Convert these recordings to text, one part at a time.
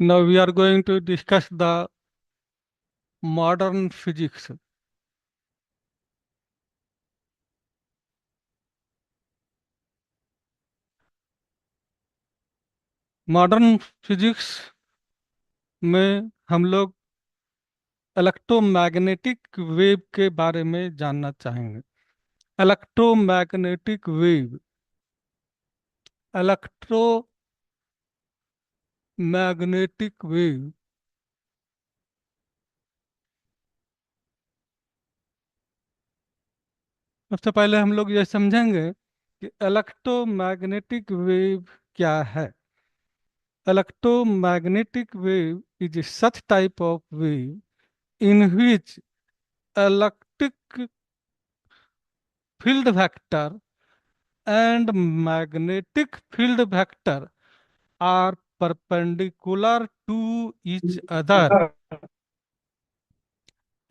Now we are going to discuss the modern physics. Modern physics में हम लोग electromagnetic wave के बारे में जानना चाहेंगे। इलेक्ट्रोमैग्नेटिक वेव, इलेक्ट्रोमैग्नेटिक वेव सबसे पहले हम लोग ये समझेंगे कि इलेक्ट्रोमैग्नेटिक वेव क्या है। Electromagnetic wave is such type of wave in which electric field vector and magnetic field vector are perpendicular to each other,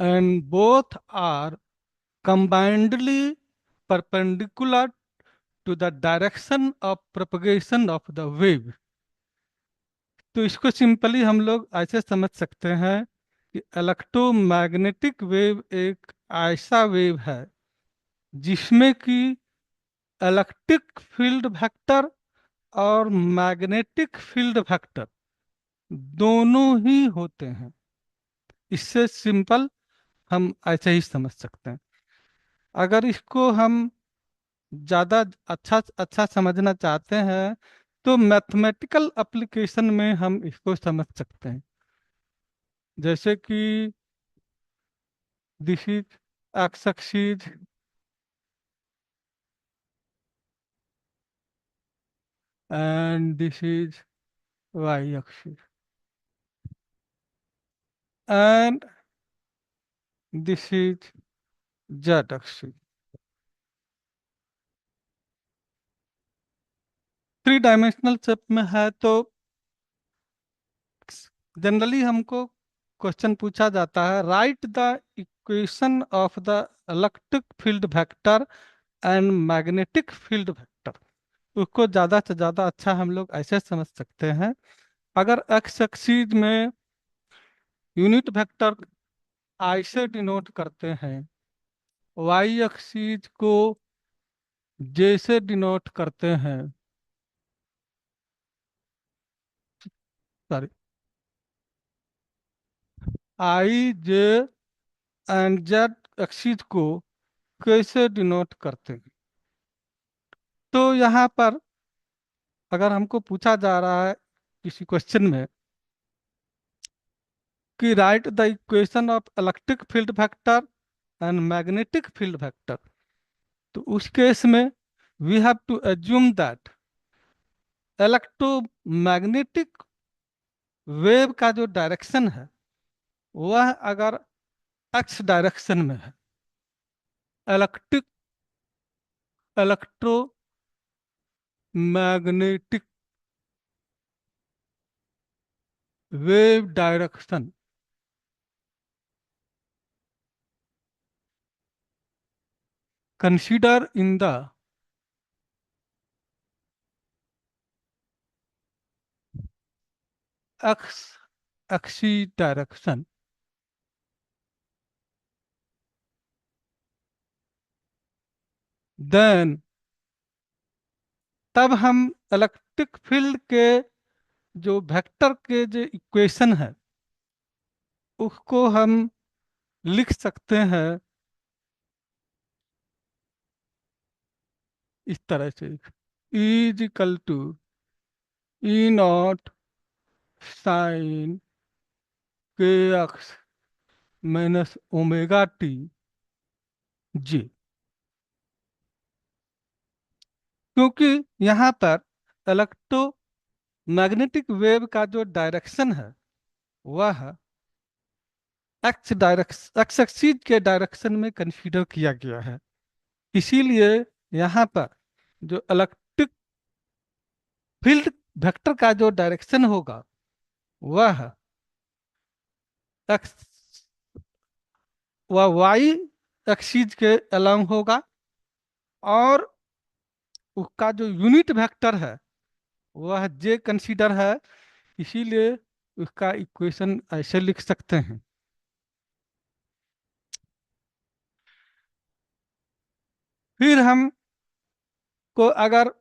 and both are combinedly perpendicular to the direction of propagation of the wave। तो इसको simply हम लोग ऐसे समझ सकते हैं कि electromagnetic wave एक ऐसा वेव है जिसमें कि इलेक्ट्रिक फील्ड वेक्टर और मैग्नेटिक फील्ड वेक्टर दोनों ही होते हैं। इससे सिंपल हम ऐसे ही समझ सकते हैं। अगर इसको हम ज़्यादा अच्छा अच्छा समझना चाहते हैं तो मैथमेटिकल एप्लीकेशन में हम इसको समझ सकते हैं। जैसे कि this is X axis and this is Y axis and this is Z axis. Three dimensional shape में है तो जनरली हमको क्वेश्चन पूछा जाता है, write the equation of the electric field vector and magnetic field vector. उसको ज़्यादा से ज़्यादा अच्छा हम लोग ऐसे समझ सकते हैं, अगर एक्स एक्सिस में यूनिट वेक्टर आई से डिनोट करते हैं, वाई एक्सिस को जे से डिनोट करते हैं, sorry I J and Z axis को कैसे डिनोट करते हैं। तो यहाँ पर अगर हमको पूछा जा रहा है किसी क्वेश्चन में कि write the equation of electric field vector and magnetic field vector, तो उस केस में we have to assume that electromagnetic wave का जो डायरेक्शन है वह अगर एक्स डायरेक्शन में है, electric electromagnetic wave direction consider in the x axis direction, then तब हम इलेक्ट्रिक फील्ड के जो वेक्टर के जो इक्वेशन है उसको हम लिख सकते हैं इस तरह से, is equal to E not sine के एक्स माइनस ओमेगा टी जी। क्योंकि यहाँ पर इलेक्ट्रोमैग्नेटिक वेव का जो डायरेक्शन है वह एक्स एक्सिस के डायरेक्शन में कंसीडर किया गया है। इसीलिए यहाँ पर जो इलेक्ट्रिक फील्ड वेक्टर का जो डायरेक्शन होगा वह एक्स वह वाई एक्सिस के अलोंग होगा, और उसका जो यूनिट वेक्टर है वह जे कंसीडर है। इसीलिए उसका इक्वेशन ऐसे लिख सकते हैं। फिर हम को अगर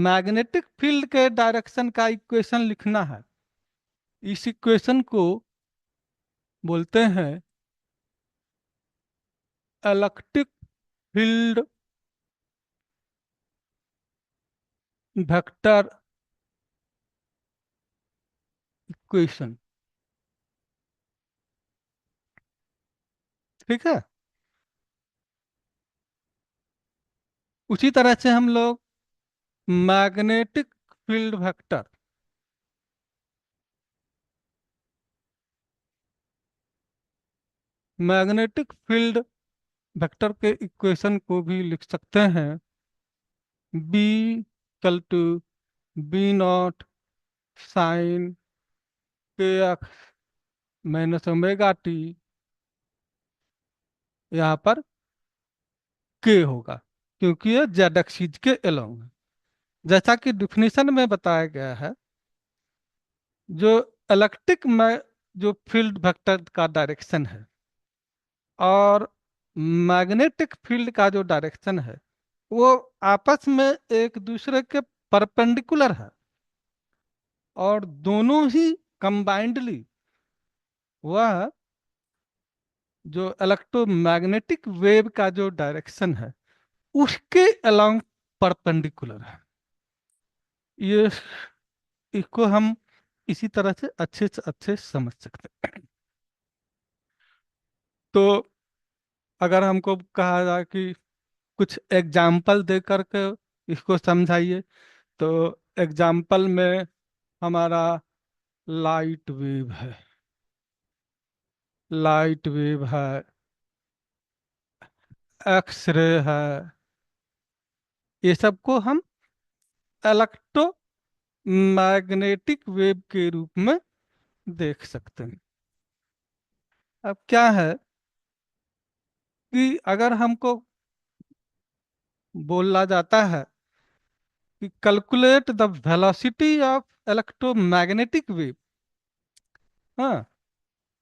मैग्नेटिक फील्ड के डायरेक्शन का इक्वेशन लिखना है, इस इक्वेशन को बोलते हैं इलेक्ट्रिक फील्ड वेक्टर इक्वेशन। ठीक है। उसी तरह से हम लोग magnetic field vector, magnetic field vector के इक्वेशन को भी लिख सकते हैं। B equal to B naught sine के एक्स माइनस ओमेगा टी, यहाँ पर के होगा क्योंकि ये जेड एक्सिस के अलोंग है। जैसा कि डिफिनीशन में बताया गया है, जो इलेक्ट्रिक में जो फील्ड वेक्टर का डायरेक्शन है और मैग्नेटिक फील्ड का जो डायरेक्शन है, वो आपस में एक दूसरे के परपेंडिकुलर है, और दोनों ही कंबाइंडली वह जो इलेक्ट्रोमैग्नेटिक वेव का जो डायरेक्शन है उसके अलोंग परपेंडिकुलर है। ये इसको हम इसी तरह से अच्छे समझ सकते हैं। तो अगर हमको कहा जाए कि कुछ एग्जाम्पल दे करके इसको समझाइए, तो एग्जाम्पल में हमारा लाइट वेव है, लाइट वेव है, एक्सरे है, ये सबको हम इलेक्ट्रोमैग्नेटिक वेव के रूप में देख सकते हैं। अब क्या है कि अगर हमको बोला जाता है कि calculate the velocity of electromagnetic wave, हाँ,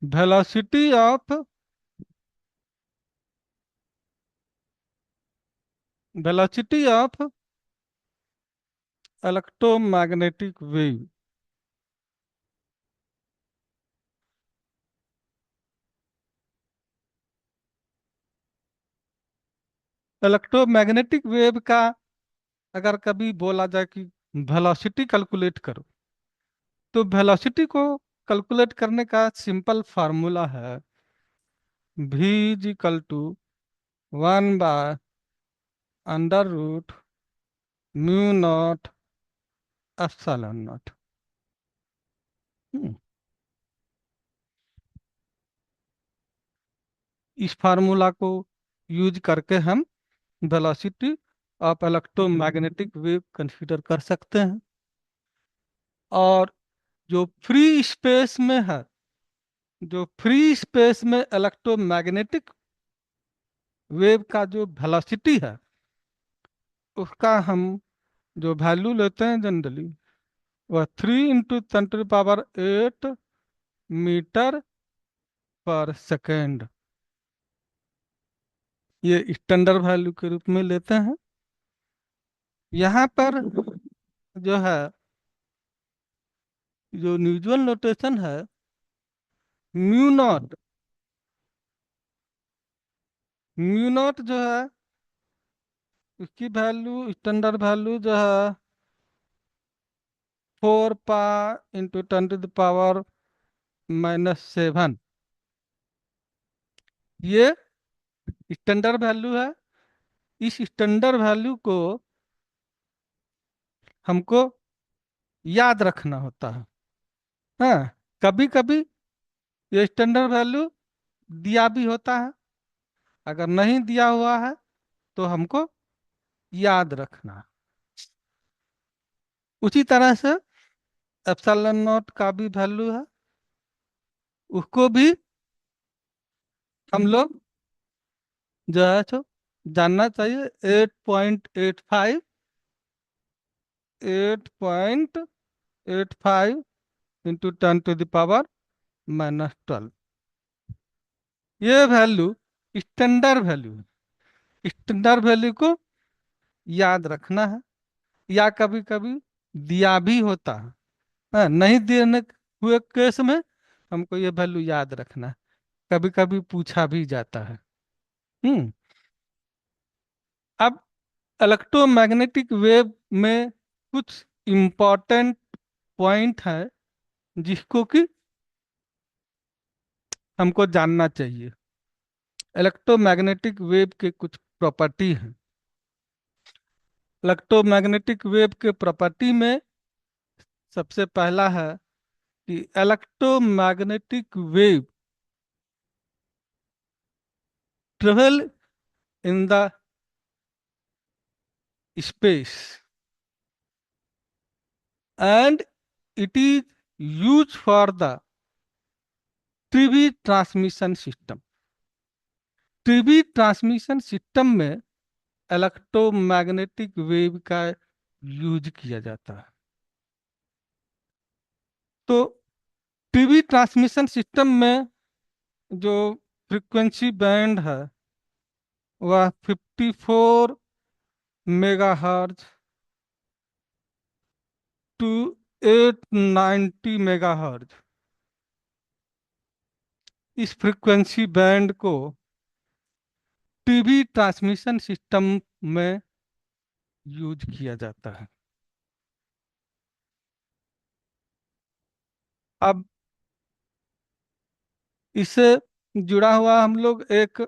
velocity of velocity of electromagnetic wave, electromagnetic wave का अगर कभी बोला जाए कि वेलोसिटी कैलकुलेट करो, तो वेलोसिटी को कैलकुलेट करने का सिंपल फार्मूला है v is equal to 1/√μ not epsilon not. इस फार्मूला को यूज करके हम velocity of electromagnetic wave consider कर सकते हैं। और जो फ्री स्पेस में है, जो फ्री स्पेस में इलेक्ट्रोमैग्नेटिक वेव का जो वेलोसिटी है, उसका हम जो वैल्यू लेते हैं जनरली, वह 3 × 10⁸ मीटर पर सेकेंड, ये स्टैंडर्ड वैल्यू के रूप में लेते हैं। यहाँ पर जो है, जो यूजुअल नोटेशन है, म्यू नॉट, म्यू नॉट जो है उसकी वैल्यू, स्टैंडर्ड वैल्यू जो है 4 × 10⁻⁻⁷ ये स्टैंडर्ड वैल्यू है। इस स्टैंडर्ड वैल्यू को हमको याद रखना होता है। हाँ, कभी कभी ये स्टैंडर्ड वैल्यू दिया भी होता है, अगर नहीं दिया हुआ है तो हमको याद रखना है। उसी तरह से एप्सिलॉन नॉट का भी वैल्यू है, उसको भी हम लोग जो है सो जानना चाहिए। 8.85, 8.85 इंटू 10⁻⁻12। ये वैल्यू स्टैंडर्ड वैल्यू है। स्टैंडर्ड वैल्यू को याद रखना है, या कभी कभी दिया भी होता है। हाँ, नहीं देने हुए केस में हमको ये वैल्यू याद रखना है, कभी कभी पूछा भी जाता है। हम्म। अब इलेक्ट्रोमैग्नेटिक वेव में कुछ इम्पोर्टेंट पॉइंट है जिसको कि हमको जानना चाहिए। इलेक्ट्रोमैग्नेटिक वेव के कुछ प्रॉपर्टी हैं। इलेक्ट्रोमैग्नेटिक वेव के प्रॉपर्टी में सबसे पहला है कि electromagnetic wave travel in the space and it is use for the TV transmission system. TV transmission system में इलेक्ट्रोमैग्नेटिक वेव का यूज किया जाता है। तो टीवी ट्रांसमिशन सिस्टम में जो फ्रीक्वेंसी बैंड है वह 54 मेगाहर्ट्ज टू 890 मेगाहर्ट्ज, इस फ्रीक्वेंसी बैंड को टीवी ट्रांसमिशन सिस्टम में यूज किया जाता है। अब इससे जुड़ा हुआ हम लोग एक